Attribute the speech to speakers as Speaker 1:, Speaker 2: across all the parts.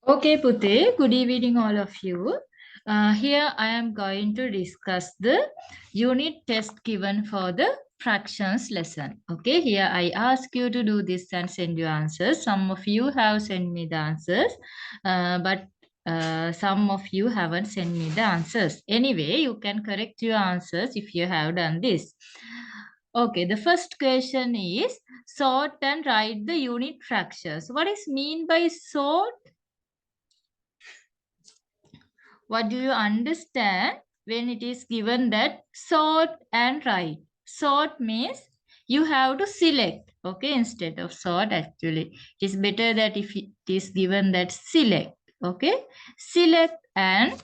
Speaker 1: Okay, Pute, good evening, all of you. Here I am going to discuss the unit test given for the fractions lesson. Okay, here I ask you to do this and send your answers. Some of you have sent me the answers, but some of you haven't sent me the answers. Anyway, you can correct your answers if you have done this. Okay, the first question is sort and write the unit fractions. What is mean by sort? What do you understand when it is given that sort and write? Sort means you have to select, okay, instead of sort actually. It is better that if it is given that select, okay. Select and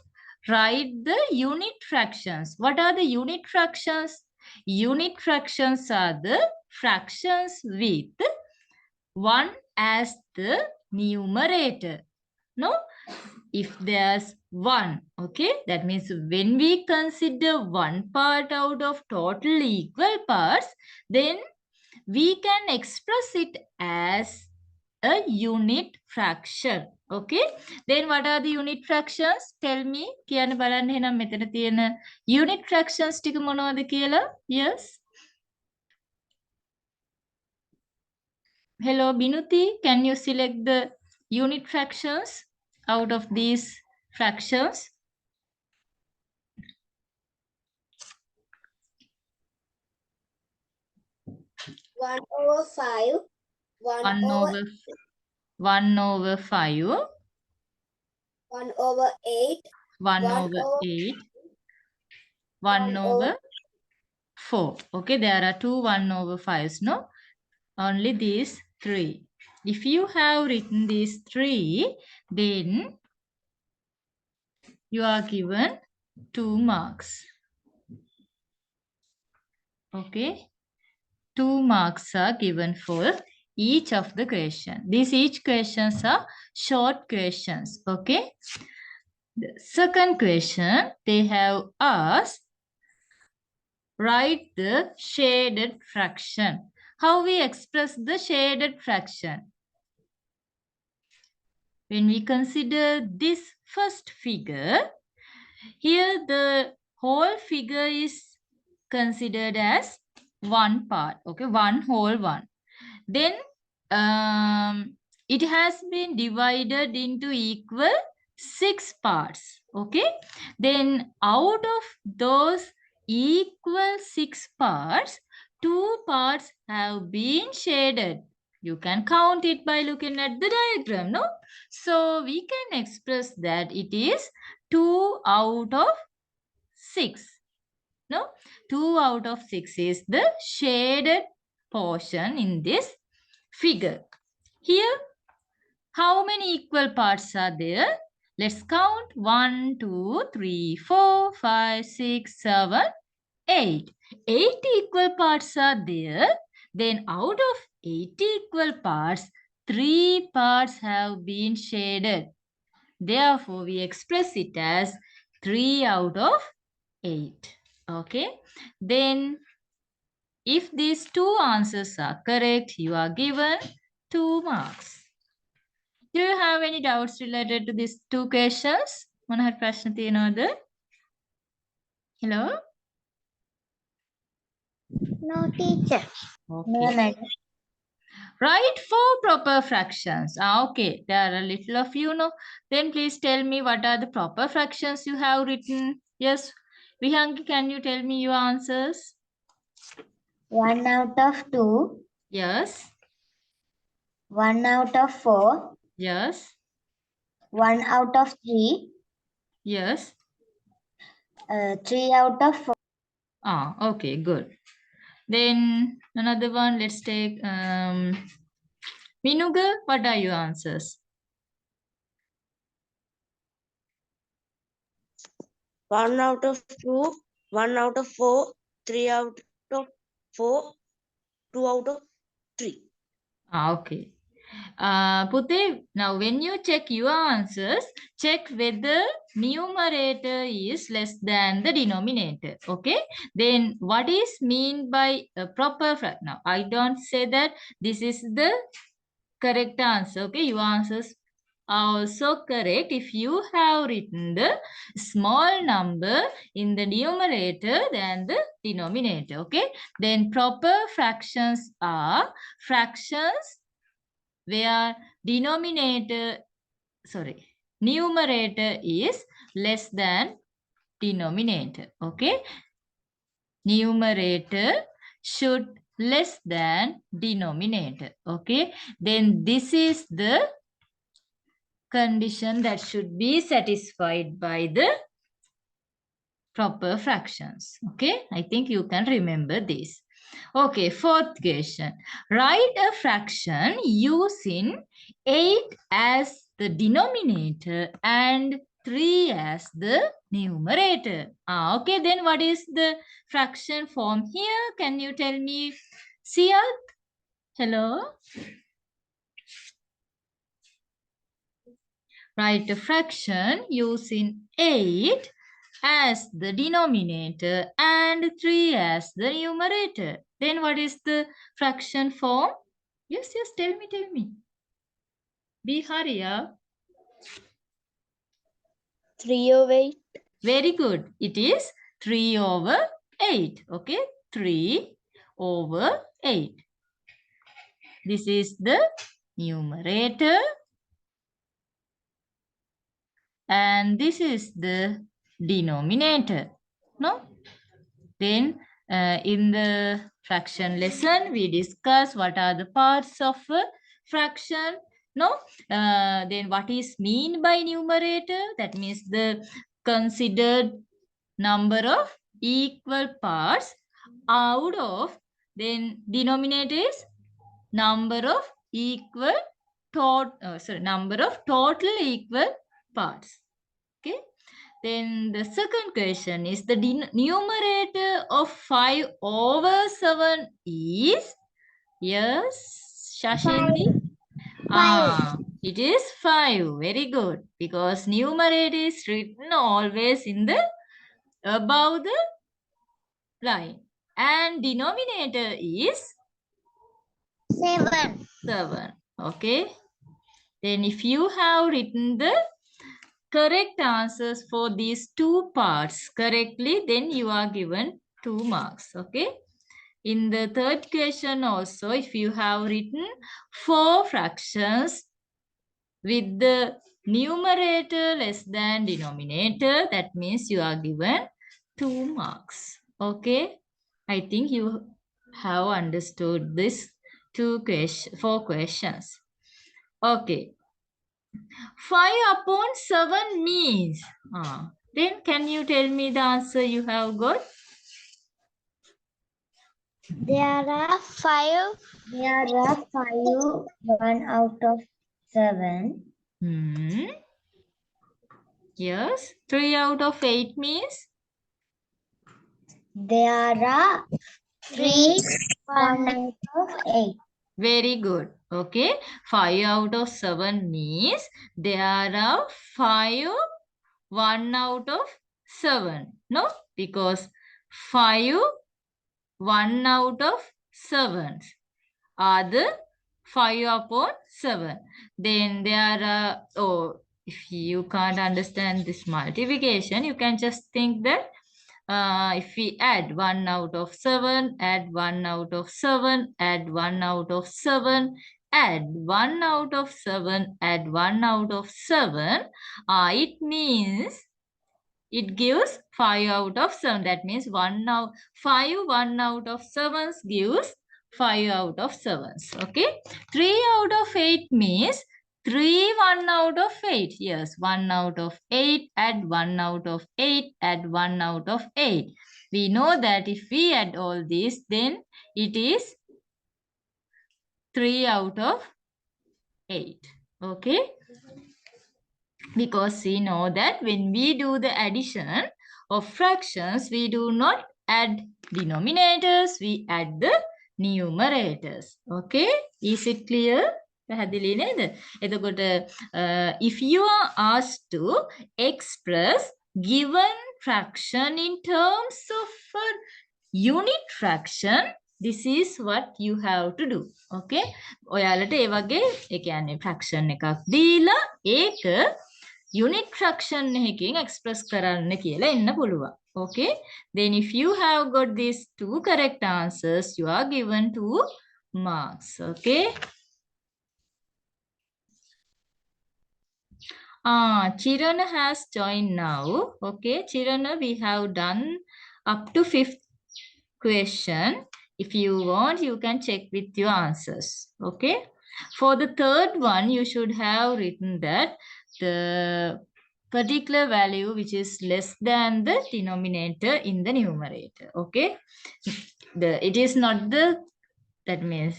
Speaker 1: write the unit fractions. What are the unit fractions? Unit fractions are the fractions with 1 as the numerator. No? If there's 1, okay, that means when we consider one part out of total equal parts, then we can express it as a unit fraction. Okay, then what are the unit fractions? Tell me. කියන්න බලන්න එහෙනම් මෙතන තියෙන unit fractions ටික මොනවද කියලා? Yes. Hello, Binuti. Can you select the unit fractions out of these fractions?
Speaker 2: 1/5,
Speaker 1: 1 over 1 over 5,
Speaker 2: 1/8,
Speaker 1: 1 over 8, 1 over 4. Okay, there are two 1 over 5s, no? Only these three. If you have written these three, then you are given 2 marks. Okay, 2 marks are given for each of the question. These each questions are short questions. Okay. The second question, they have asked, write the shaded fraction. How we express the shaded fraction? When we consider this first figure, here the whole figure is considered as one part. Okay, one whole one. Then it has been divided into equal 6 parts. Okay, then out of those equal 6 parts, 2 parts have been shaded. You can count it by looking at the diagram, no? So we can express that it is 2 out of 6. No, 2 out of 6 is the shaded portion in this figure. Here, how many equal parts are there? Let's count. 1, 2, 3, 4, 5, 6, 7, 8. 8 equal parts are there. Then out of 8 equal parts, 3 parts have been shaded. Therefore, we express it as 3 out of 8. Okay. Then, if these two answers are correct, you are given 2 marks. Do you have any doubts related to these two questions? මොනහරි ප්‍රශ්න තියෙනවද? Hello?
Speaker 2: No, teacher.
Speaker 1: Okay.
Speaker 2: No, madam.
Speaker 1: Write 4 proper fractions. Okay, there are a little of you know. Then please tell me what are the proper fractions you have written. Yes, Vihangi, can you tell me your answers?
Speaker 2: 1 out of 2,
Speaker 1: Yes,
Speaker 2: 1 out of 4,
Speaker 1: yes,
Speaker 2: 1 out of 3,
Speaker 1: yes.
Speaker 2: 3 out of 4.
Speaker 1: Okay, good. Then another one, let's take Minuga, what are your answers?
Speaker 3: 1 out of 2, 1 out of 4, 3 out of 4, 2 out of 3.
Speaker 1: Okay. Pute, now when you check your answers, check whether numerator is less than the denominator. Okay. Then what is mean by a proper fraction? Now, I don't say that this is the correct answer. Okay. Your answers Also correct if you have written the small number in the numerator than the denominator. Okay. Then proper fractions are fractions where numerator is less than denominator. Okay. Numerator should less than denominator. Okay. Then this is the condition that should be satisfied by the proper fractions. Okay, I think you can remember this. Okay, fourth question. Write a fraction using 8 as the denominator and 3 as the numerator. Okay, then what is the fraction form here? Can you tell me? Siat? Hello? Write a fraction using 8 as the denominator and 3 as the numerator. Then what is the fraction form? Yes, tell me. Be hurry up.
Speaker 3: 3 over 8.
Speaker 1: Very good. It is 3 over 8. Okay, 3 over 8. This is the numerator. And this is the denominator. No? Then in the fraction lesson, we discuss what are the parts of a fraction. No? Then what is mean by numerator? That means the considered number of equal parts out of, then denominator is number of total equal parts. Okay. Then the second question is the numerator of 5 over 7 is, yes, Shashindi? It is 5. Very good. Because numerator is written always in the above the line. And denominator is
Speaker 2: 7.
Speaker 1: 7. Okay. Then if you have written the correct answers for these two parts correctly, then you are given 2 marks. Okay. In the third question also, if you have written 4 fractions with the numerator less than denominator, that means you are given 2 marks. Okay. I think you have understood this 4 questions. Okay. 5 upon 7 means. Then can you tell me the answer you have got?
Speaker 2: There are 5. 1 out of 7.
Speaker 1: Yes. 3 out of 8 means?
Speaker 2: There are 3. 1 out of 8.
Speaker 1: Very good. Okay. 5 out of 7 means there are 5 1 out of 7. No? Because 5 1 out of 7 are the 5 upon 7. Then there are, if you can't understand this multiplication, you can just think that if we add 1 out of 7, add 1 out of 7, add 1 out of 7, add 1 out of 7, add 1 out of 7, it means it gives 5 out of 7. That means 1 out of 7 gives 5 out of 7. Okay. 3 out of 8 means 3 1 out of 8. Yes, 1 out of 8, add 1 out of 8, add 1 out of 8. We know that if we add all these, then it is 3 out of 8. Okay. Because we know that when we do the addition of fractions, we do not add denominators, we add the numerators. Okay, is it clear? පැහැදිලි නේද? එතකොට if you are asked to express given fraction in terms of a unit fraction, This is what you have to do. Okay? ඔයාලට ඒ වගේ ඒ කියන්නේ fraction එකක් දීලා ඒක unit fraction එකකින් express කරන්න කියලා එන්න පුළුවන්. Okay? Then if you have got these two correct answers, you are given 2 marks. Okay? Chirana has joined now. Okay, Chirana, we have done up to 5th question. If you want, you can check with your answers. Okay. For the third one, you should have written that the particular value which is less than the denominator in the numerator. Okay. It is not the, that means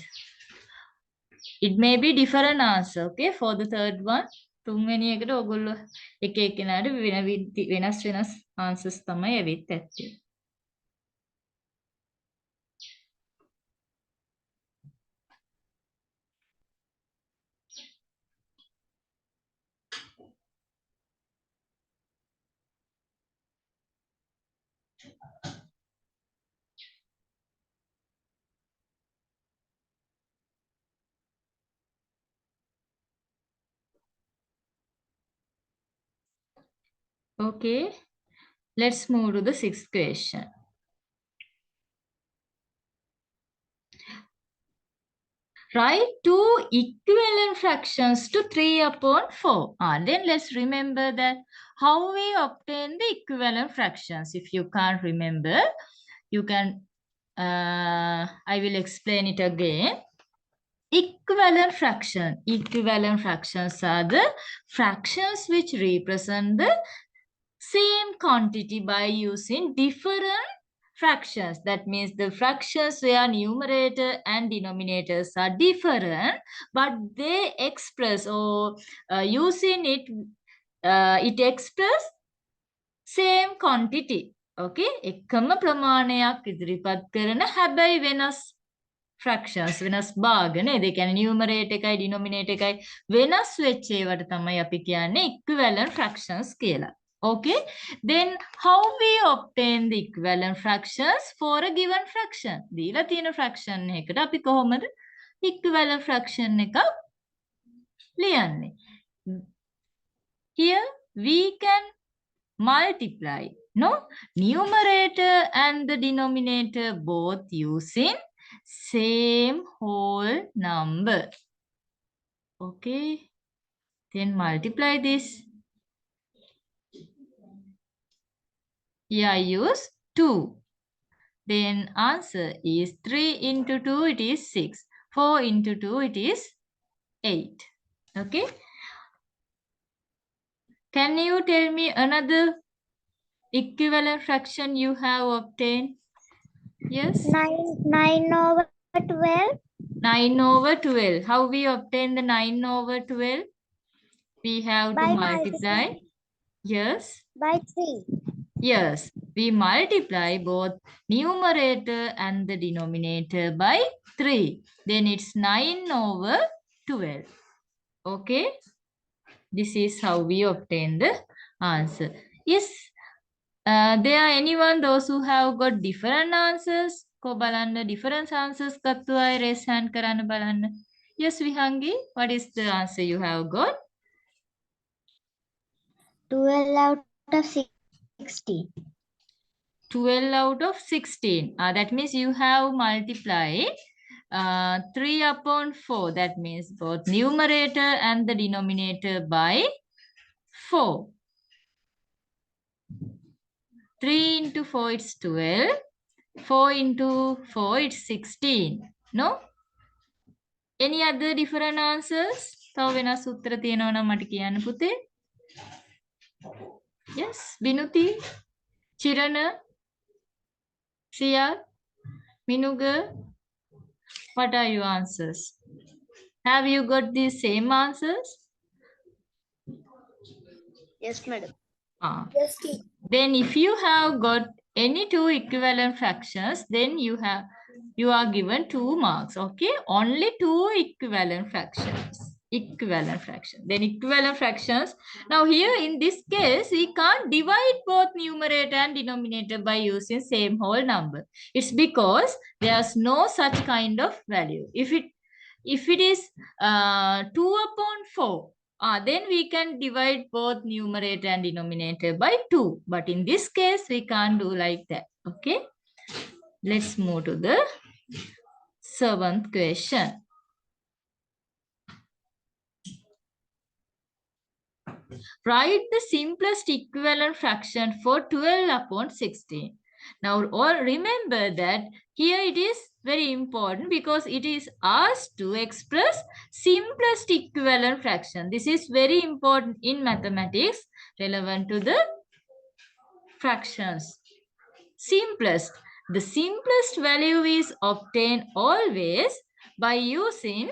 Speaker 1: it may be different answer. Okay. For the third one. තුන්වෙනි එකට ඔයගොල්ලෝ එක එක්කෙනාට වෙනස් වෙනස් answers තමයි ඇවිත් ඇත්තේ. Okay, let's move to the 6th question. Write two equivalent fractions to 3/4. Then let's remember that how we obtain the equivalent fractions. If you can't remember, you can, I will explain it again. Equivalent fraction. Equivalent fractions are the fractions which represent the same quantity by using different fractions. That means the fractions where numerator and denominators are different, but they express, or using it, it express same quantity. Okay, එකම ප්‍රමාණයක් ඉදිරිපත් කරන හැබැයි වෙනස් fractions, වෙනස් භාග නේද? ඒ කියන්නේ numerator එකයි denominator එකයි වෙනස් වෙච්ච ඒවට තමයි අපි කියන්නේ equivalent fractions කියලා. Okay, then how we obtain the equivalent fractions for a given fraction? දීලා තියෙන fraction එකකට අපි කොහොමද equivalent fraction එක ලියන්නේ? Here we can multiply, no, numerator and the denominator both using same whole number. Okay, then multiply this. Here I use 2. Then answer is 3 into 2, it is 6. 4 into 2, it is 8. Okay. Can you tell me another equivalent fraction you have obtained? Yes?
Speaker 2: 9/12.
Speaker 1: 9/12. How we obtain the 9/12? We have to
Speaker 2: By
Speaker 1: multiply. Yes.
Speaker 2: By 3.
Speaker 1: Yes, we multiply both numerator and the denominator by 3. Then it's 9/12. Okay. This is how we obtain the answer. Yes. There are anyone, those who have got different answers? Ko balanna different answers kattu ay raise hand karana balanna. Yes, Vihangi, what is the answer you have got?
Speaker 2: 12 out of 16.
Speaker 1: 12 out of 16. That means you have multiplied 3/4. That means both numerator and the denominator by 4. 3 into 4 it's 12. 4 into 4 it's 16. No? Any other different answers? තව වෙනස් උත්තර තියෙනවා නම් මට කියන්න පුතේ. Yes, Binuti, Chirana, Sia, Minuga, what are your answers? Have you got the same answers?
Speaker 3: Yes, madam.
Speaker 2: Yes,
Speaker 1: Then if you have got any two equivalent fractions, then you are given 2 marks. Okay, only 2 equivalent fractions. Equivalent fraction. Then equivalent fractions. Now here in this case, we can't divide both numerator and denominator by using same whole number. It's because there's no such kind of value. If it is 2 upon 4, then we can divide both numerator and denominator by 2. But in this case, we can't do like that. Okay. Let's move to the 7th question. Write the simplest equivalent fraction for 12 upon 16. Now, all remember that here it is very important because it is asked to express simplest equivalent fraction. This is very important in mathematics, relevant to the fractions. Simplest. The simplest value is obtained always by using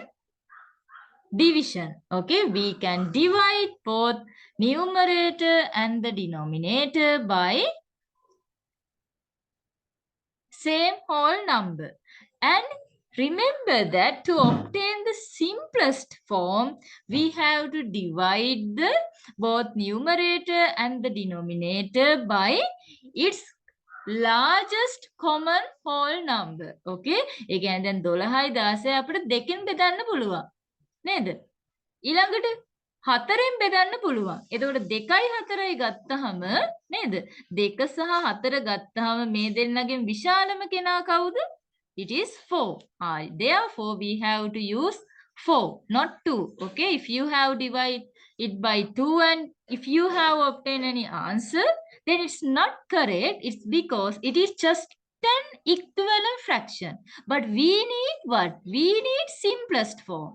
Speaker 1: division. Okay, we can divide both numerator and the denominator by same whole number. And remember that to obtain the simplest form, we have to divide the both numerator and the denominator by its largest common whole number. Okay, ඒ කියන්නේ දැන් 12යි 16යි අපිට දෙකෙන් බෙදන්න පුළුවන්. නේද? ඊළඟට 4ෙන් බෙදන්න පුළුවන්. එතකොට 2යි 4යි ගත්තාම නේද? 2 සහ 4 ගත්තාම මේ දෙන්නගෙන් විශාලම කෙනා කවුද? It is 4. Therefore, we have to use 4, not 2. Okay, if you have divided it by 2 and if you have obtained any answer, then it's not correct. It's because it is just an equivalent fraction. But we need what? We need simplest form.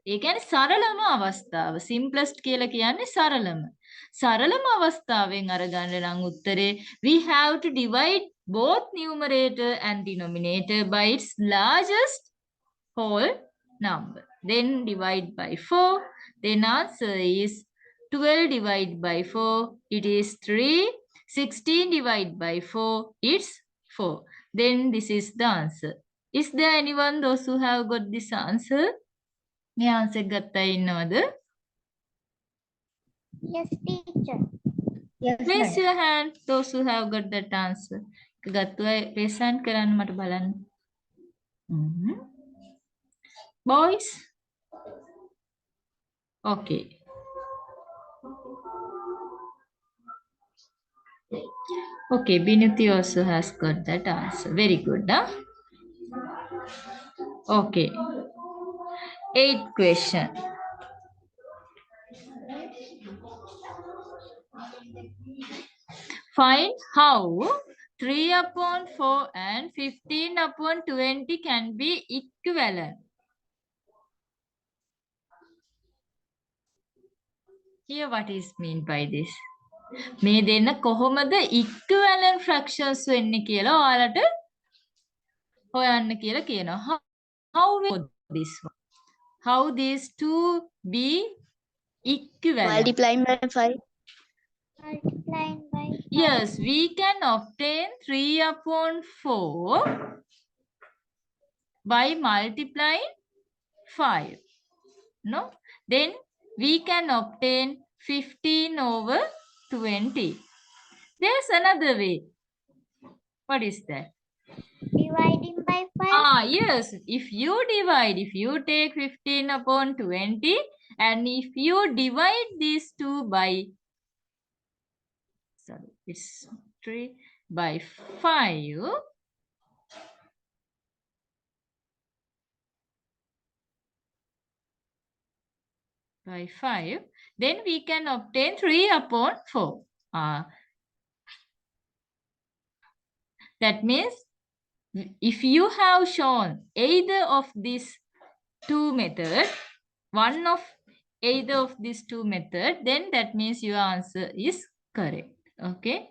Speaker 1: ඒ කියන්නේ සරලම අවස්ථාව. simplest කියලා කියන්නේ සරලම. සරලම අවස්ථාවෙන් අරගන්න නම් උත්තරේ we have to divide both numerator and denominator by its largest whole number. Then divide by 4. Then answer is 12 divided by 4. It is 3. 16 divided by 4. It's 4. Then this is the answer. Is there anyone those who have got this answer? මේ answer ගත්තා ඉන්නවද?
Speaker 2: Yes, teacher. Yes,
Speaker 1: Raise
Speaker 2: madam.
Speaker 1: your hand those who have got that answer. ගත්තු අය raise hand කරන්න මට බලන්න. Boys? Okay. Okay, Binuti also has got that answer. Very good, huh? Okay. 8th question. Find how 3 upon 4 and 15 upon 20 can be equivalent. Here what is mean by this? මේ දෙන්න කොහොමද equivalent fractions වෙන්නේ කියලා ඔයාලට හොයන්න කියලා කියනවා. How will this one? How these two be equivalent?
Speaker 3: Multiplying by 5.
Speaker 2: Multiplying by 5.
Speaker 1: Yes, we can obtain 3 upon 4 by multiplying 5. No? Then we can obtain 15 over 20. There's another way. What is that?
Speaker 2: Dividing by 5.
Speaker 1: Yes. If you take 15 upon 20 and if you divide these two by, sorry, it's 3 by 5. By 5, then we can obtain 3 upon 4. That means if you have shown either of these two methods, one of either of these two methods, then that means your answer is correct. Okay.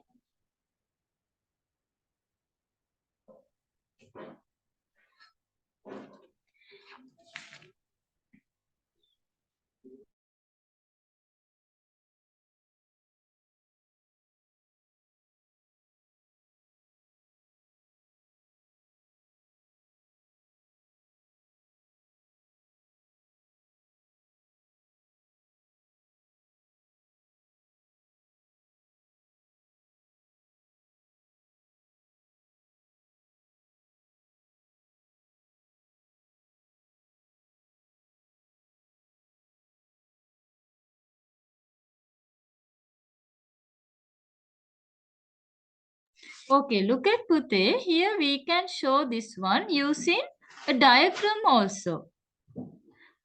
Speaker 1: Okay, look at Pute. Here we can show this one using a diagram also.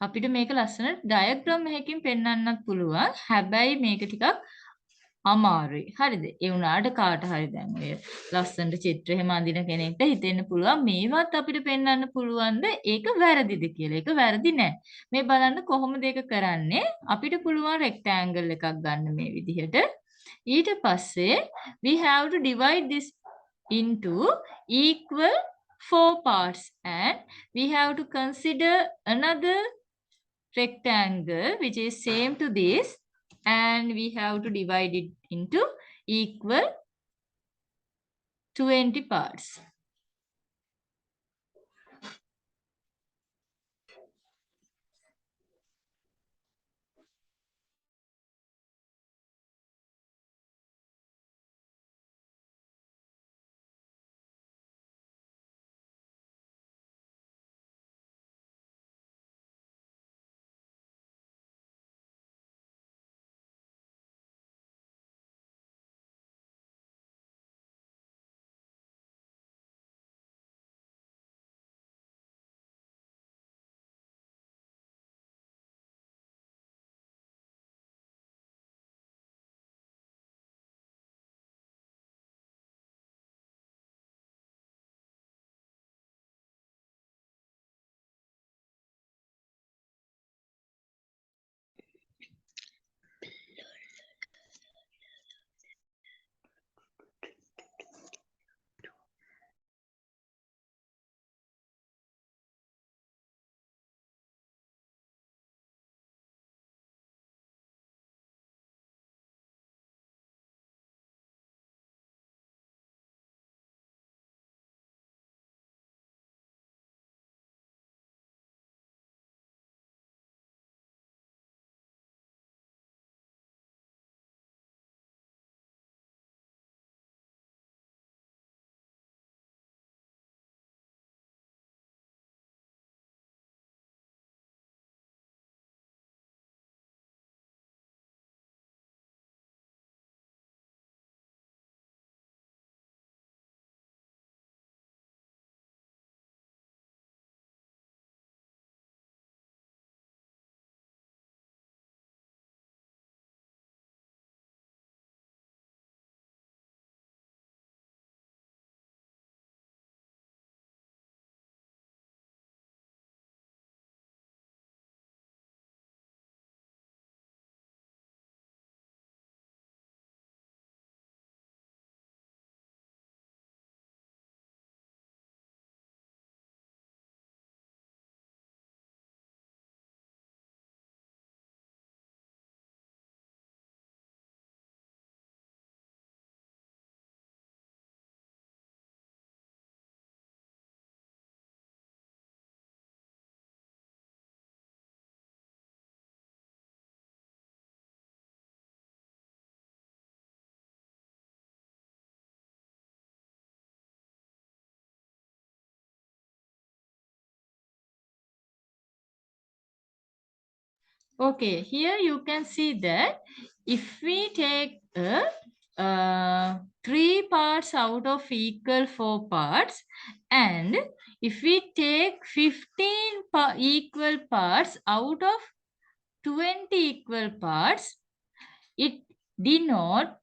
Speaker 1: අපිට මේක ලස්සන diagram එකකින් පෙන්වන්නත් පුළුවන්. හැබැයි මේක ටිකක් අමාරුයි. හරිද? ඒ වුණාට කාට හරි දැන් ඔය ලස්සනට චිත්‍ර එහෙම අඳින කෙනෙක්ට හිතෙන්න පුළුවන් මේවත් අපිට පෙන්වන්න පුළුවන්ද? ඒක වැරදිද කියලා. ඒක වැරදි නෑ. මේ බලන්න කොහොමද ඒක කරන්නේ? අපිට පුළුවන් රෙක්ටැන්ගල් එකක් ගන්න මේ විදිහට. ඊට පස්සේ we have to divide this into equal 4 parts and we have to consider another rectangle which is same to this and we have to divide it into equal 20 parts. Okay, here you can see that if we take 3 parts out of equal 4 parts and if we take 15 equal parts out of 20 equal parts, it denotes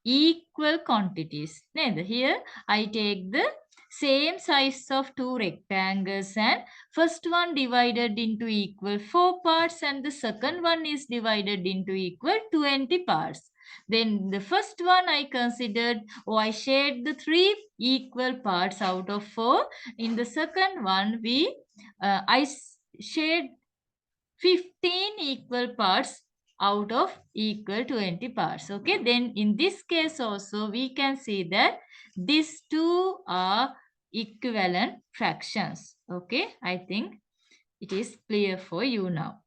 Speaker 1: equal quantities. Here I take the same size of 2 rectangles and first one divided into equal 4 parts and the second one is divided into equal 20 parts. Then the first one I considered, I shared the 3 equal parts out of 4. In the second one, I shared 15 equal parts out of equal 20 parts. Okay, then in this case also we can see that these two are equivalent fractions. Okay, I think it is clear for you now.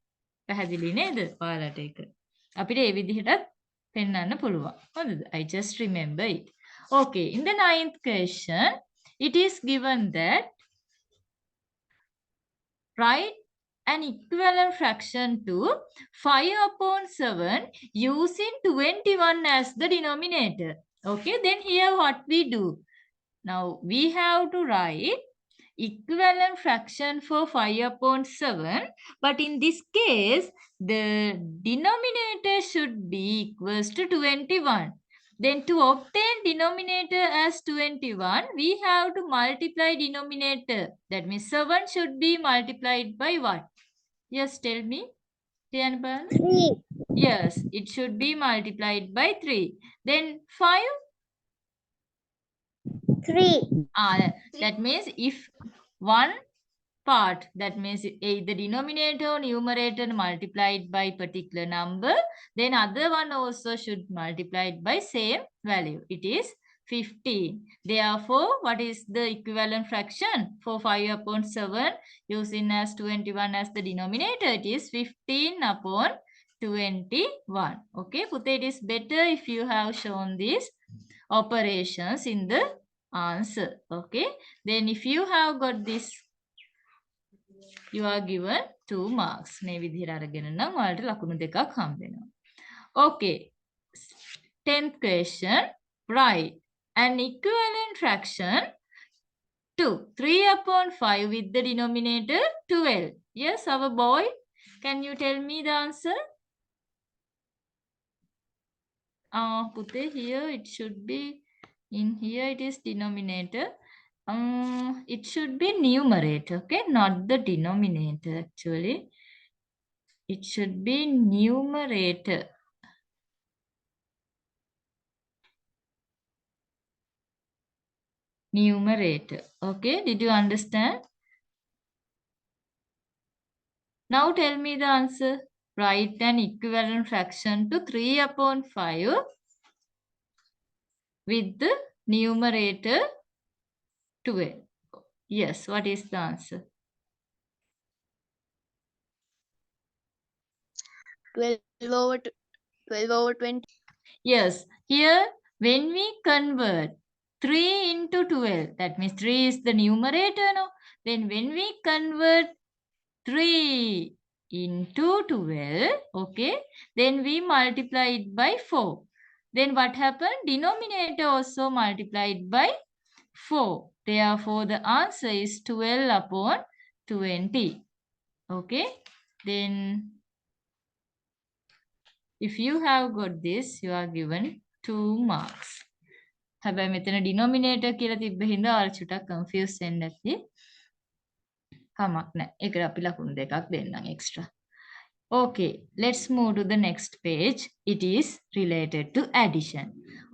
Speaker 1: පැහැදිලි නේද ඔයාලට ඒක? අපිට ඒ විදිහටත් පෙන්වන්න පුළුවන්. හරිද? I just remember it. Okay, in the 9th question, it is given that write an equivalent fraction to 5 upon 7 using 21 as the denominator. Okay, then here what we do? Now we have to write equivalent fraction for 5 upon 7, but in this case the denominator should be equals to 21. Then to obtain denominator as 21, we have to multiply denominator. That means 7 should be multiplied by what? Yes, tell me.
Speaker 2: 3.
Speaker 1: Yes, it should be multiplied by 3. Then 5.
Speaker 2: 3.
Speaker 1: That means if one part, that means either denominator or numerator multiplied by particular number, then other one also should multiplied by same value. It is 15. Therefore, what is the equivalent fraction for 5 upon 7 using as 21 as the denominator? It is 15 upon 21. Okay, Pute, it is better if you have shown these operations in the answer. Okay, then if you have got this, you are given 2 marks. මේ විදිහට අරගෙන නම් ඔයාලට ලකුණු දෙකක් හම්බ වෙනවා. Okay. 10th question. Write an equivalent fraction to 3 upon 5 with the denominator 12. Yes, our boy. Can you tell me the answer? Put it here. It should be in here. It is denominator. It should be numerator. Okay, not the denominator actually. It should be numerator. Numerator. Okay, did you understand? Now tell me the answer. Write an equivalent fraction to 3 upon 5 with the numerator 12. Yes, what is the answer?
Speaker 3: 12 over 20.
Speaker 1: Yes, here when we convert 3 into 12, that means 3 is the numerator, no? Then when we convert 3 into 12, okay, then we multiply it by 4. Then what happened? Denominator also multiplied by 4. Therefore, the answer is 12 upon 20. Okay, then if you have got this, you are given 2 marks. හැබැයි මෙතන denominator කියලා තිබ්බ හින්දා ඔයාලා චුට්ටක් confuse වෙන්න ඇති. කමක් නැහැ. ඒකට අපි ලකුණු දෙකක් දෙන්නම් extra. Okay, let's move to the next page. It is related to addition.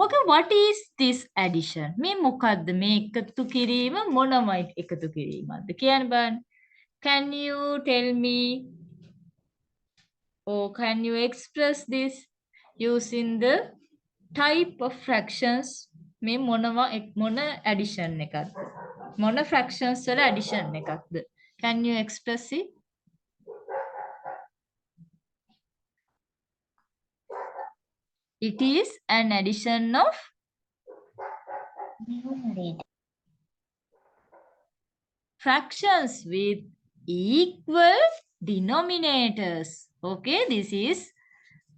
Speaker 1: Okay, what is this addition? මේ මොකද්ද? මේ එකතු කිරීම මොනවයි එකතු කිරීමක්ද කියන්න බලන්න. Can you tell me or can you express this using the type of fractions? මේ මොන addition එකක්ද? මොන fractions වල addition එකක්ද? Can you express it? It is an addition of
Speaker 2: Numerator.
Speaker 1: fractions with equal denominators. Okay, this is,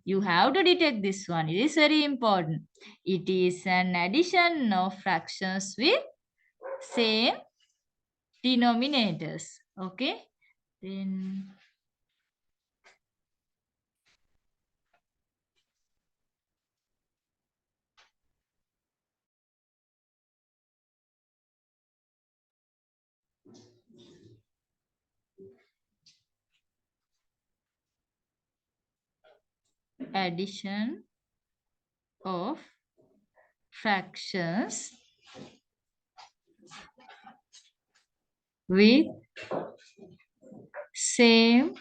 Speaker 1: you have to detect this one. It is very important. It is an addition of fractions with same denominators. Okay, then addition of fractions with same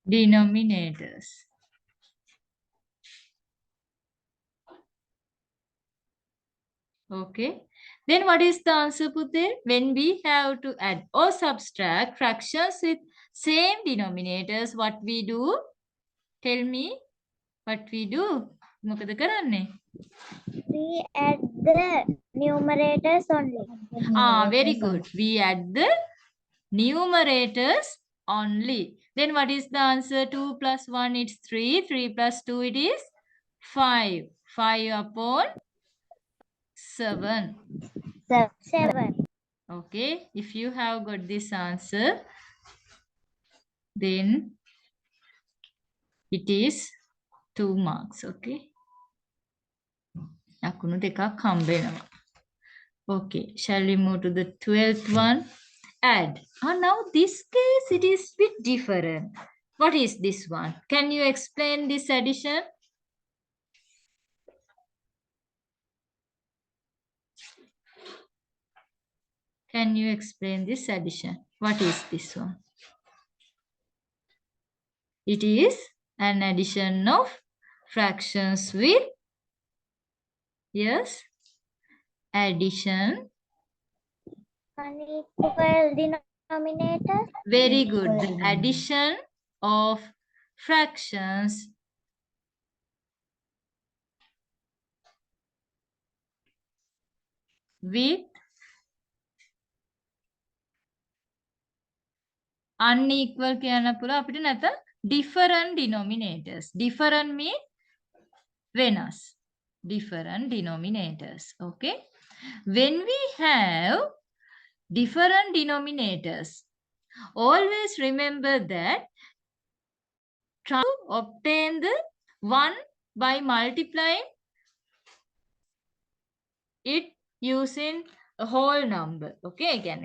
Speaker 1: denominators. Okay, then what is the answer, Pute? When we have to add or subtract fractions with same denominators, what we do? Tell me what we do. මොකද කරන්නේ?
Speaker 2: We add the numerators only.
Speaker 1: Very good. We add the numerators only. Then what is the answer? 2 plus 1 is 3. 3 plus 2 it is 5. 5 upon 7.
Speaker 2: 7.
Speaker 1: Okay. If you have got this answer, then it is 2 marks. Okay. ලකුණු දෙකක් හම්බ වෙනවා. Okay. Shall we move to the 12th one? Add. Now this case, it is bit different. What is this one? Can you explain this addition? Can you explain this addition? What is this one? It is an addition of fractions with, yes, addition.
Speaker 2: Unequal denominators.
Speaker 1: Very good. The addition of fractions with unequal කියන්න පුළුවන් අපිට නැත්නම් different denominators. Different mean වෙනස්. Different denominators. Okay. When we have different denominators, always remember that try to obtain the one by multiplying it using a whole number. Okay, again,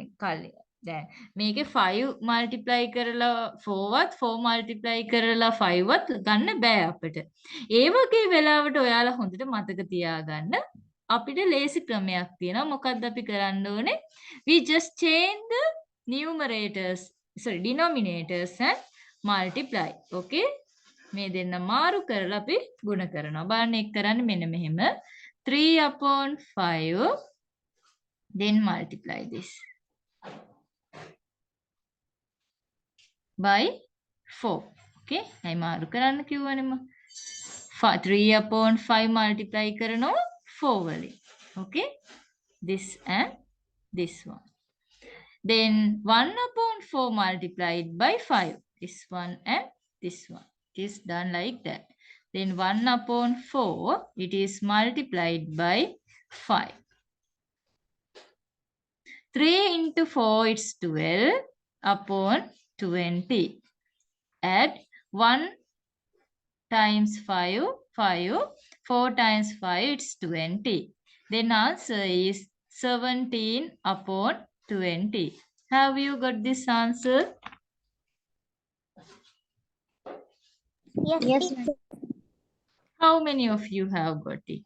Speaker 1: දැන් මේකේ 5 multiply කරලා 4 වත් 4 multiply කරලා 5 වත් ගන්න බෑ අපිට. ඒ වගේ වෙලාවට ඔයාලා හොඳට මතක තියාගන්න අපිට ලේසි ක්‍රමයක් තියෙනවා. මොකක්ද අපි කරන්න ඕනේ? We just change the denominators and multiply. Okay? මේ දෙන්න මාරු කරලා අපි ගුණ කරනවා. බලන්න එක් කරන්නේ මෙන්න මෙහෙම. 3 upon 5, then multiply this by 4. Okay, I මාරු කරන්න කිව්වනේ මම. 3 upon 5 multiply කරනවා 4 වලින්. Okay, this and this one. Then 1 upon 4 multiplied by 5. This one and this one. It is done like that. Then 1 upon 4, it is multiplied by 5. 3 into 4, it's 12 upon 20. Add 1 times 5, 5. 4 times 5, it's 20. Then answer is 17 upon 20. Have you got this answer?
Speaker 2: Yes.
Speaker 1: How many of you have got it?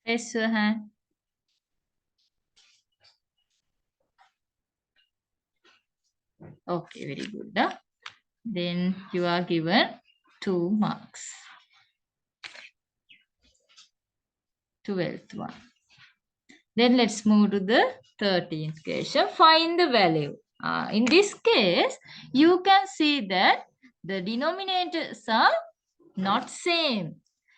Speaker 1: Raise your hand. Okay, very good. Then you are given 2 marks. 12th one. Then let's move to the 13th question. Find the value. In this case, you can see that the denominators are not same.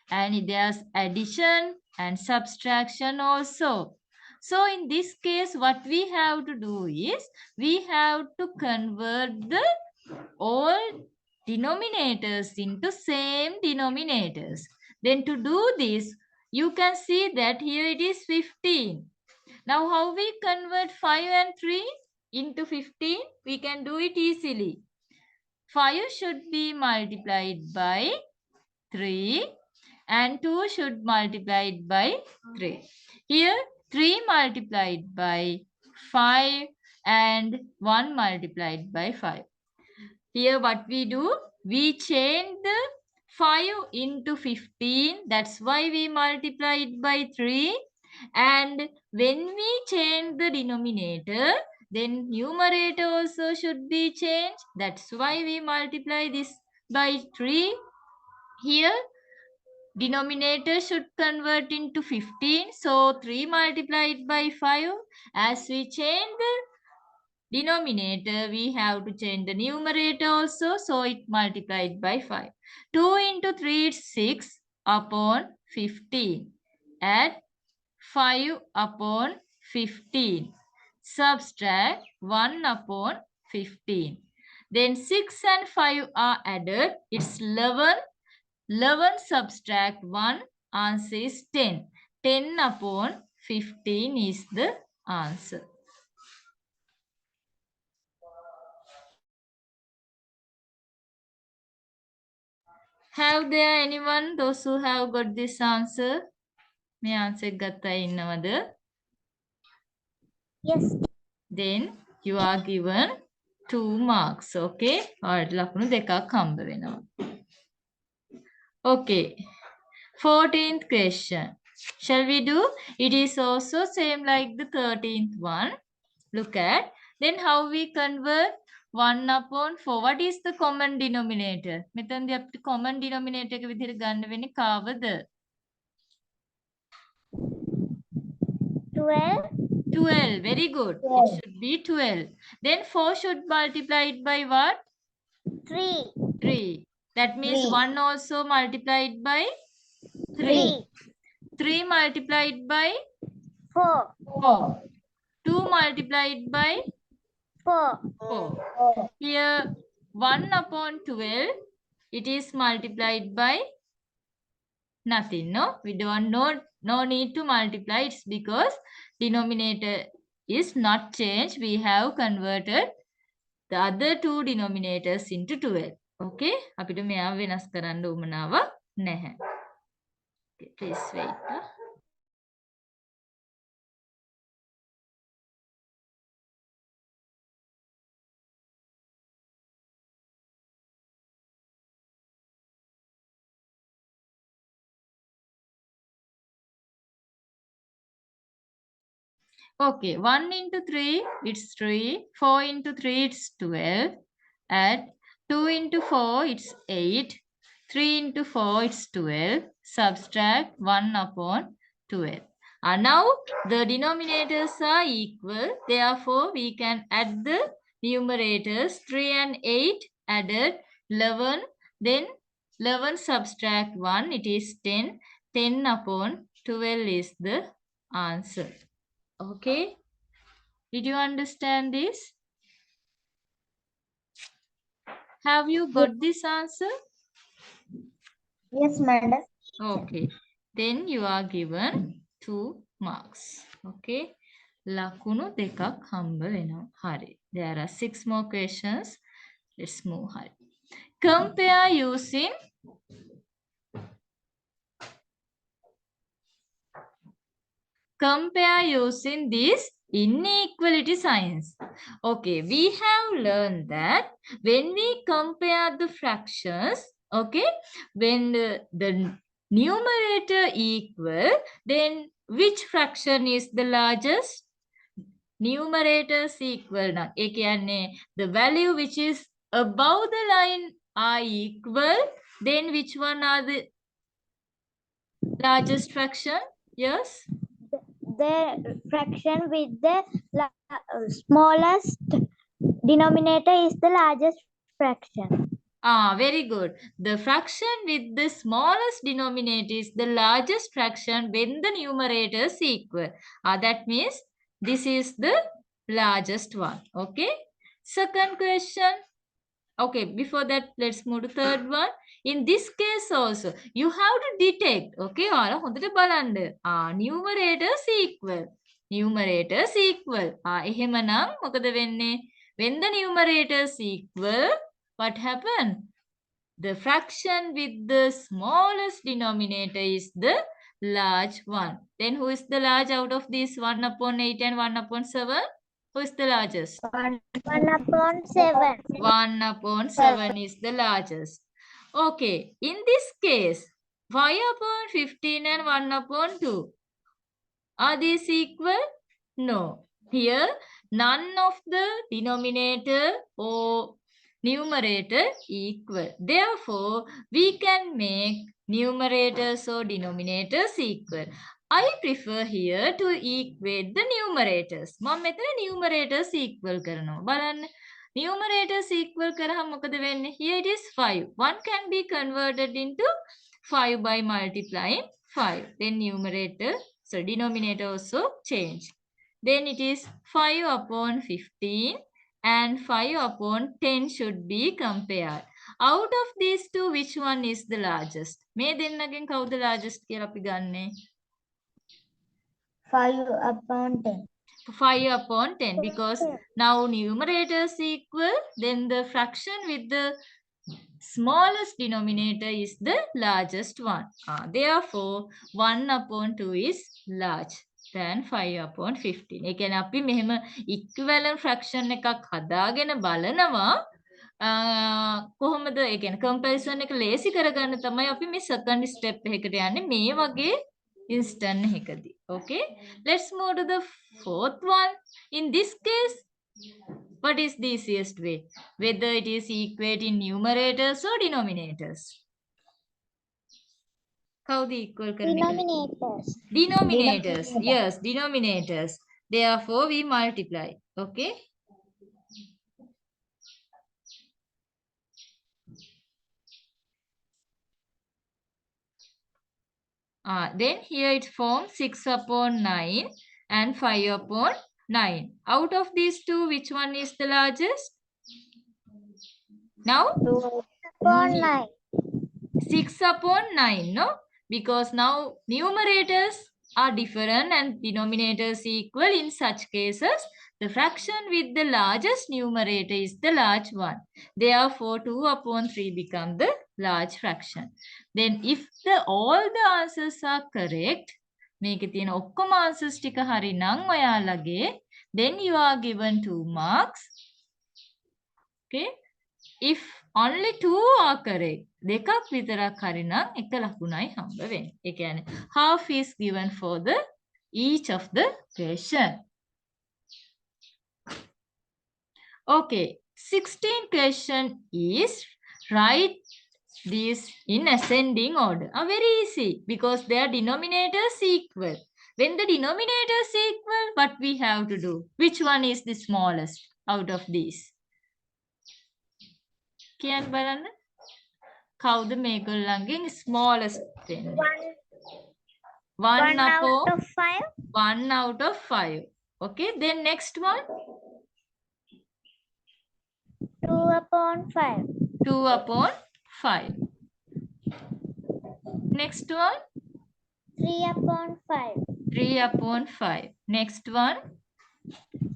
Speaker 1: And there's addition and subtraction also. So in this case, what we have to do is, we have to convert the all denominators into same denominators. Then to do this, you can see that here it is 15. Now how we convert 5 and 3 into 15? We can do it easily. 5 should be multiplied by 3 and 2 should multiplied by 3. Here 3 multiplied by 5 and 1 multiplied by 5. Here what we do? We change the 5 into 15. That's why we multiply it by 3. And when we change the denominator, then numerator also should be changed. That's why we multiply this by 3. Here denominator should convert into 15. So 3 multiplied by 5. As we change the denominator, we have to change the numerator also. So it multiplied by 5. 2 into 3 is 6 upon 15. Add 5 upon 15. Subtract 1 upon 15. Then 6 and 5 are added. It's 11 11 subtract 1, answer is 10. 10 upon 15 is the answer. Have there anyone, those who have got this answer? May answer gatta innawada?
Speaker 2: Yes.
Speaker 1: Then you are given 2 marks. Okay. Alright, lakunu dekak hamba wenawa. Okay. 14th question. Shall we do? It is also same like the 13th one. Look at. Then how we convert 1 upon 4. What is the common denominator? මෙතනදී අපිට common denominator එක විදිහට ගන්න වෙන්නේ කාවද?
Speaker 2: 12.
Speaker 1: 12. Very good. It should be 12. Then 4 should multiply it by what?
Speaker 2: 3.
Speaker 1: 3. That means
Speaker 2: 3.
Speaker 1: 1 also multiplied by 3. 3 multiplied by
Speaker 2: 4.
Speaker 1: 4. 2 multiplied by
Speaker 2: 4.
Speaker 1: 4. Here 1 upon 12, it is multiplied by nothing. No, we don't no need to multiply. It's because denominator is not changed. We have converted the other two denominators into 12. Okay, අපිට මෙයා වෙනස් කරන්න උවමනාවක් නැහැ. Okay, please wait. Okay, 1 into 3, it's 3. 4 into 3, it's 12. Add 2 into 4, it's 8. 3 into 4, it's 12. Subtract 1 upon 12. Now, the denominators are equal. Therefore, we can add the numerators. 3 and 8 added 11. Then 11 subtract 1, it is 10. 10 upon 12 is the answer. Okay, did you understand this? Have you got this answer?
Speaker 2: Yes, madam.
Speaker 1: Okay, then you are given 2 marks. Okay, lakunu dekak hamba wenawa. Hari. There are 6 more questions. Let's move ahead. Compare using this inequality signs. Okay, we have learned that when we compare the fractions, okay, when the numerator equal, then which fraction is the largest? Numerators equal now. The value which is above the line are equal, then which one are the largest fraction? Yes.
Speaker 2: The fraction with the smallest denominator is the largest fraction.
Speaker 1: Very good. The fraction with the smallest denominator is the largest fraction when the numerator is equal. That means this is the largest one. Okay. Second question. Okay, before that, let's move to third one. In this case also, you have to detect. Okay, numerators equal. Numerators equal. එහෙමනම් මොකද වෙන්නේ? When the numerators equal, what happened? The fraction with the smallest denominator is the large one. Then who is the large out of these 1 upon 8 and 1 upon 7? Who is the largest?
Speaker 2: 1 upon 7.
Speaker 1: 1 upon 7 is the largest. Okay, in this case, 5 upon 15 and 1 upon 2. Are these equal? No. Here, none of the denominator or numerator equal. Therefore, we can make numerators or denominators equal. I prefer here to equate the numerators. මම මෙතන numerators equal කරනවා. බලන්න. Numerators equal කරාම මොකද වෙන්නේ? Here it is 5. 1 can be converted into 5 by multiplying 5. Then numerator, so denominator also change. Then it is 5 upon 15 and 5 upon 10 should be compared. Out of these two, which one is the largest? මේ දෙන්නගෙන් කවුද largest කියලා අපි ගන්නෙ?
Speaker 2: 5/10.
Speaker 1: 5 upon 10 because now numerators equal, then the fraction with the smallest denominator is the largest one. Therefore 1 upon 2 is large than 5 upon 15. ඒ කියන්නේ අපි මෙහෙම equivalent fraction එකක් හදාගෙන බලනවා කොහොමද ඒ කියන්නේ comparison එක ලේසි කරගන්න තමයි අපි මේ second step එකකට යන්නේ මේ වගේ instant එකදී. Okay, let's move to the fourth one. In this case, what is the easiest way? Whether it is equating numerators or denominators? කවුද equal කරන එක?
Speaker 2: Denominators.
Speaker 1: Denominators. Yes, denominators. Therefore, we multiply. Okay. Then here it forms 6 upon 9 and 5 upon 9. Out of these two, which one is the largest? Now?
Speaker 2: 2 upon 9.
Speaker 1: 6 upon 9, no? Because now numerators are different and denominators equal. In such cases, the fraction with the largest numerator is the large one. Therefore, 2 upon 3 become the large fraction. Then if all the answers are correct, මේකේ තියෙන ඔක්කොම answers ටික හරි නම් ඔයාලගේ, then you are given 2 marks. Okay? If only 2 are correct, දෙකක් විතරක් හරි නම් 1 ලකුණයි හම්බ වෙන්නේ. ඒ කියන්නේ half is given for the each of the question. Okay, 16th question is write these in ascending order. Very easy because their denominators equal. When the denominators equal, what we have to do? Which one is the smallest out of these? කියන්න බලන්න. කවුද මේගොල්ලන්ගෙන් smallest වෙන්නේ? 1
Speaker 2: out of 5.
Speaker 1: 1 out of 5. Okay, then next one.
Speaker 2: 2 upon 5.
Speaker 1: 2 upon 5. Next one.
Speaker 2: 3 upon 5.
Speaker 1: 3 upon 5. Next one.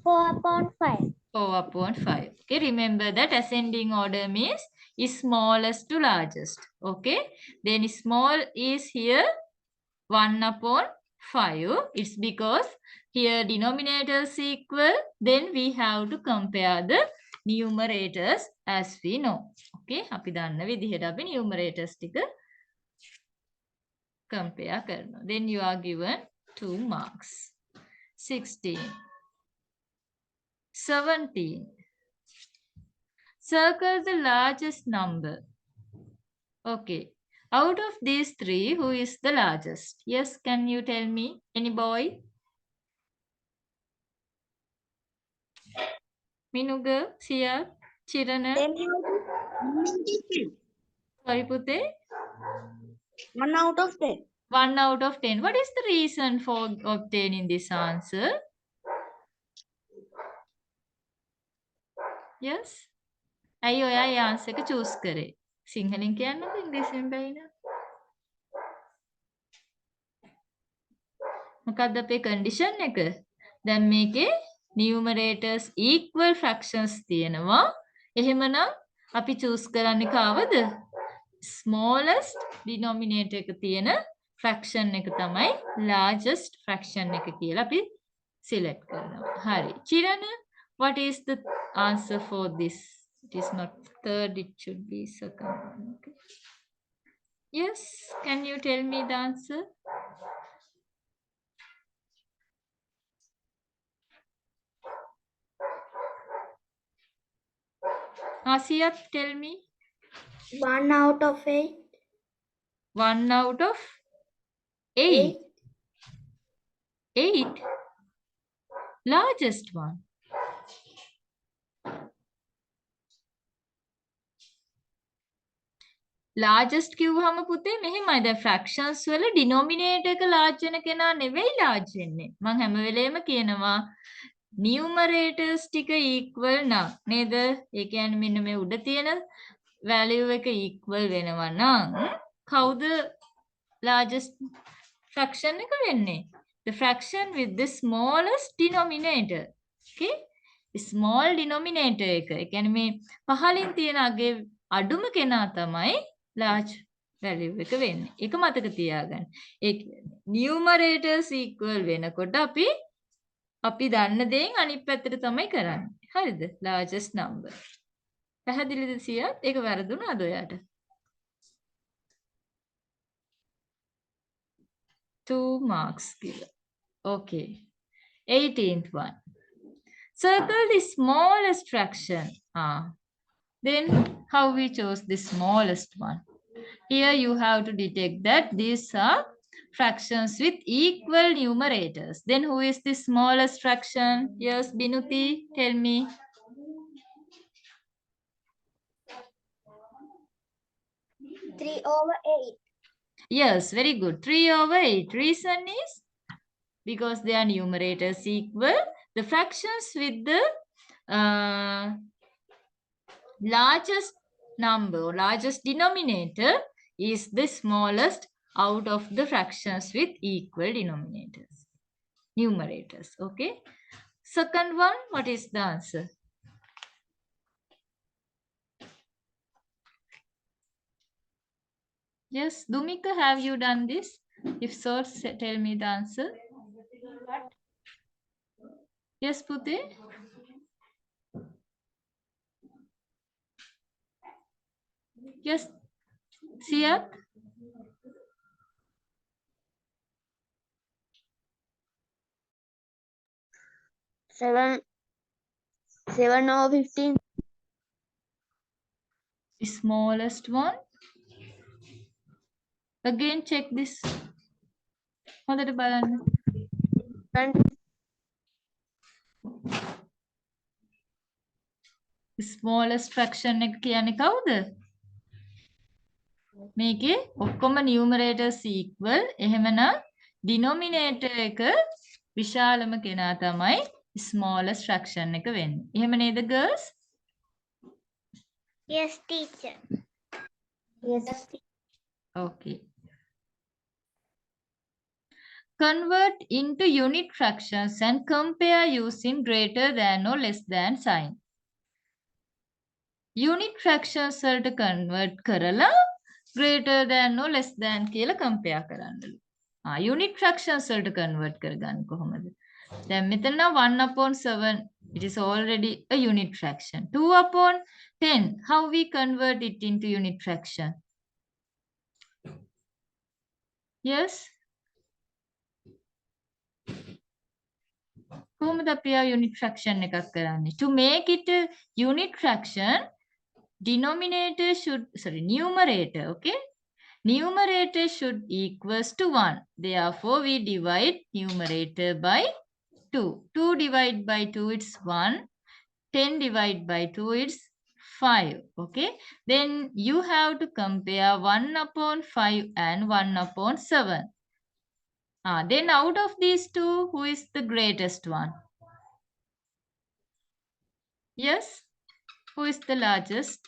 Speaker 2: 4 upon 5.
Speaker 1: 4 upon 5. Okay, remember that ascending order means is smallest to largest. Okay, then small is here 1 upon 5. It's because here denominators equal, then we have to compare the numerators as we know. Okay, අපි දන්න විදිහට අපි numerators ටික compare කරනවා. Then you are given 2 marks. 16. 17. Circle the largest number. Okay. Out of these three, who is the largest? Yes, can you tell me? Any boy? Minuga, Sia, Chirana? Sorry, Pute?
Speaker 3: 1 out of 10.
Speaker 1: 1 out of 10. What is the reason for obtaining this answer? Yes? ඇයි ඔයා ඒ answer එක choose කරේ? සිංහලෙන් කියන්නද ඉංග්‍රීසියෙන් බැයිද? මොකක්ද අපේ condition එක? දැන් මේකේ numerators equal fractions තියෙනවා. එහෙමනම් අපි choose කරන්නේ කාවද? smallest denominator එක තියෙන fraction එක තමයි largest fraction එක කියලා අපි select කරනවා. හරි. Chirana, what is the answer for this? It is not third, it should be second one. Okay. Yes, can you tell me the answer? Asiya, tell me.
Speaker 2: 1 out of 8.
Speaker 1: 1 out of 8. 8. Largest one. largest කිව්වහම පුතේ මෙහෙමයි. දැන් fractions වල denominator එක large වෙන කෙනා නෙවෙයි large වෙන්නේ. මම හැම වෙලේම කියනවා numerators ටික equal නම් නේද? ඒ කියන්නේ මෙන්න මේ උඩ තියෙන value එක equal වෙනවා නම් කවුද largest fraction එක වෙන්නේ? The fraction with the smallest denominator. Okay? small denominator එක. ඒ කියන්නේ මේ පහලින් තියෙන අගේ අඩුම කෙනා තමයි large value එක වෙන්නේ. ඒක මතක තියාගන්න. ඒ numerators equal වෙනකොට අපි දන්න දේෙන් අනිත් පැත්තට තමයි කරන්නේ. හරිද? largest number. පැහැදිලිද සියත්? ඒක වැරදුනාද ඔයාට? 2 marks කියලා. Okay. 18th one. Circle the smallest fraction. Then how we chose the smallest one? Here you have to detect that these are fractions with equal numerators. Then who is the smallest fraction? Yes, Binuti, tell me.
Speaker 2: 3/8.
Speaker 1: Yes, very good. 3/8. Reason is because their numerators equal. The fractions with the largest number or largest denominator is the smallest out of the fractions with equal denominators. Numerators. Okay. Second one, what is the answer? Yes, Dumika, have you done this? If so, tell me the answer. Yes, Pute? Yes, Siat?
Speaker 3: Seven or 15.
Speaker 1: The smallest one. Again, check this. හොඳට බලන්න. smallest fraction එක කියන්නේ කවුද? මේකේ ඔක්කොම numerators equal. එහෙමනම් denominator එක විශාලම කෙනා තමයි smallest fraction එක වෙන්නේ. එහෙම නේද girls?
Speaker 2: Yes, teacher. Yes.
Speaker 1: Okay. Convert into unit fractions and compare using greater than or less than sign. Unit fractions වලට convert කරලා greater than or less than කියලා compare කරන්නලු. unit fractions වලට convert කරගන්න කොහොමද? දැන් මෙතන 1/7 it is already a unit fraction. 2/10 how we convert it into unit fraction? Yes? කොහොමද අපි unit fraction එකක් කරන්නේ? To make it a unit fraction, numerator, okay? Numerator should equals to 1. Therefore, we divide numerator by 2. 2 divided by 2, it's 1. 10 divided by 2, it's 5. Okay? Then you have to compare 1/5 and 1/7. Then out of these two, who is the greatest one? Yes? Who is the largest?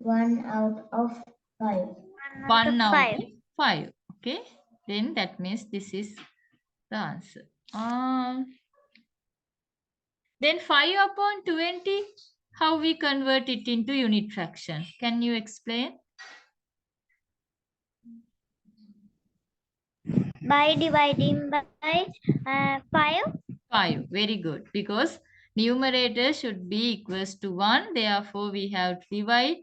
Speaker 2: 1 out of 5.
Speaker 1: 1 out of 5. Okay? Then that means this is the answer. Then 5/20, how we convert it into unit fraction? Can you explain?
Speaker 2: By dividing by 5.
Speaker 1: 5. Very good. Because numerator should be equals to 1. Therefore, we have to divide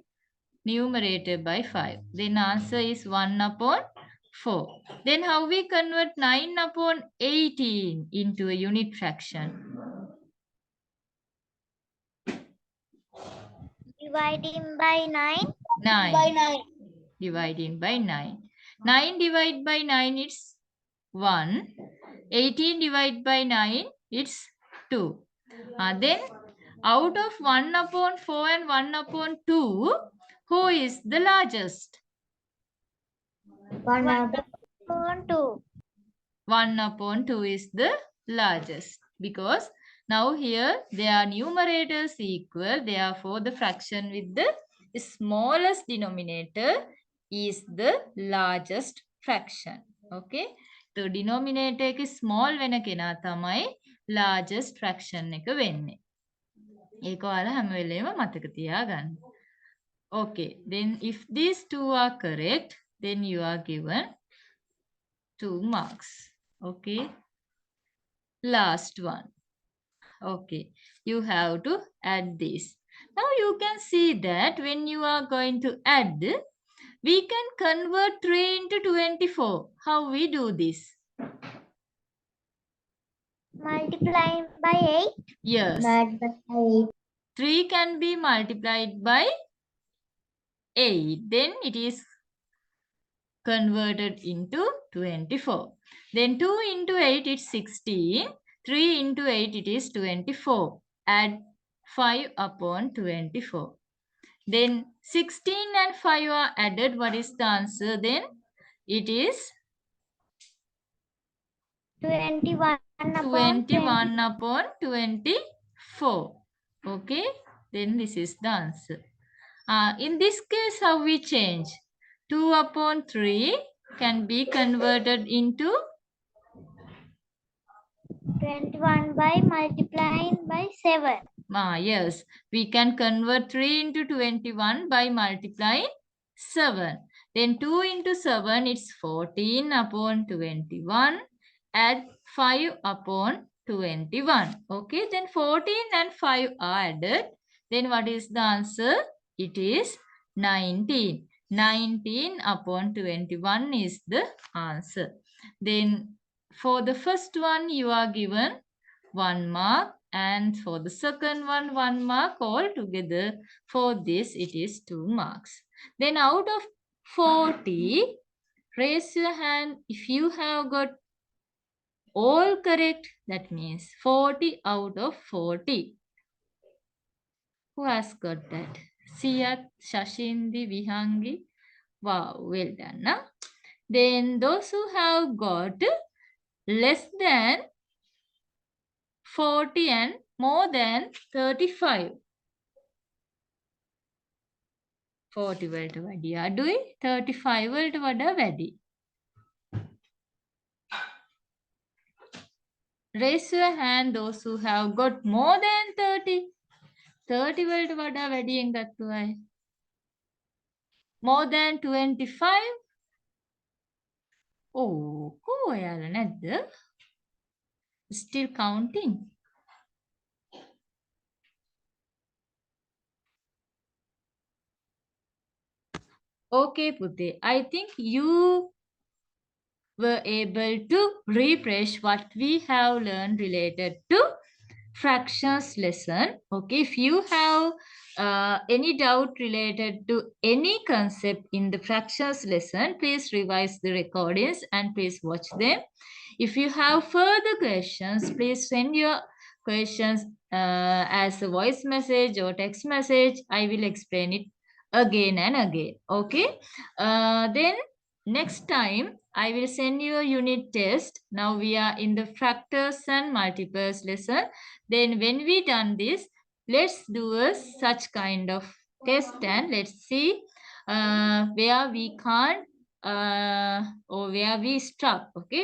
Speaker 1: numerator by 5. Then answer is 1/4. Then how we convert 9/18 into a unit fraction?
Speaker 2: Dividing by 9.
Speaker 1: 9.
Speaker 2: By 9.
Speaker 1: Dividing by 9. 9 divided by 9, it's 1. 18 divided by 9, it's 2. Then out of 1/4 and 1/2, who is the largest?
Speaker 2: 1/2.
Speaker 1: 1/2 is the largest because Now here their numerators equal. Therefore, the fraction with the smallest denominator is the largest fraction. Okay. The denominator එක small වෙන කෙනා තමයි largest fraction එක වෙන්නේ. ඒක ඔයාලා හැම වෙලේම මතක තියාගන්න. Okay, then if these two are correct, then you are given 2 marks. Okay. Last one. Okay, you have to add this. Now you can see that when you are going to add, we can convert 3 into 24. How we do this?
Speaker 2: Multiplying by 8.
Speaker 1: Yes.
Speaker 2: Multiply by 8.
Speaker 1: 3 can be multiplied by 8. Then it is converted into 24. Then 2 into 8 is 16. 3 into 8 it is 24. Add 5 upon 24. Then 16 and 5 are added. What is the answer then? It is
Speaker 2: 21
Speaker 1: 21 upon 24. Okay. Then this is the answer. In this case, how we change? 2 upon 3 can be converted into
Speaker 2: 21 by multiplying by 7.
Speaker 1: Yes, we can convert 3 into 21 by multiplying 7. Then 2 into 7, it's 14 upon 21. Add 5 upon 21. Okay, then 14 and 5 are added. Then what is the answer? It is 19. 19 upon 21 is the answer. Then for the first one, you are given 1 mark, and for the second one 1 mark. All together for this it is 2 marks. Then out of 40, raise your hand if you have got all correct. That means 40 out of 40. Who has got that? Siyat, Shashindi, Vihangi. Wow, well done. Nah? Then those who have got less than 40 and more than 35. 40 වලට වැඩි අඩුයි 35 වලට වඩා වැඩි. Raise your hand those who have got more than 30. 30 වලට වඩා වැඩියෙන් ගත්තු අය. More than 25. කෝ ඔයාලා නැද්ද? Still counting. Okay, Pute. I think you were able to refresh what we have learned related to fractions lesson. Okay, if you have any doubt related to any concept in the fractions lesson, please revise the recordings and please watch them. If you have further questions, please send your questions as a voice message or text message. I will explain it again and again. Okay, then next time I will send you a unit test. Now we are in the factors and multiples lesson. Then when we done this, let's do a such kind of test and let's see where we can't or where we struck. Okay,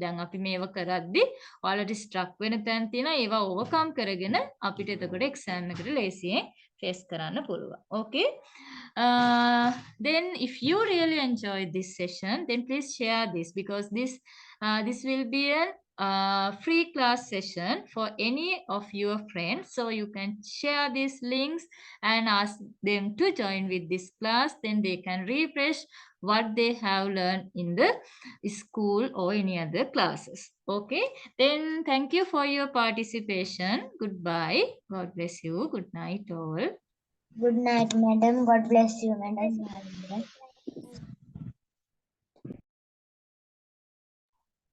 Speaker 1: දැන් අපි මේව කරද්දි ඔයාලට struck වෙන තැන් තියෙනවා. ඒවා overcome කරගෙන අපිට එතකොට exam එකට ලේසියෙන් face කරන්න පුළුවන්. Okay. Then if you really enjoyed this session, then please share this, because this will be a free class session for any of your friends. So you can share these links and ask them to join with this class. Then they can refresh what they have learned in the school or any other classes. Okay, then thank you for your participation. Goodbye. God bless you. Good night all.
Speaker 2: Good night, madam. God bless you, madam.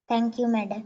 Speaker 2: Thank you, madam.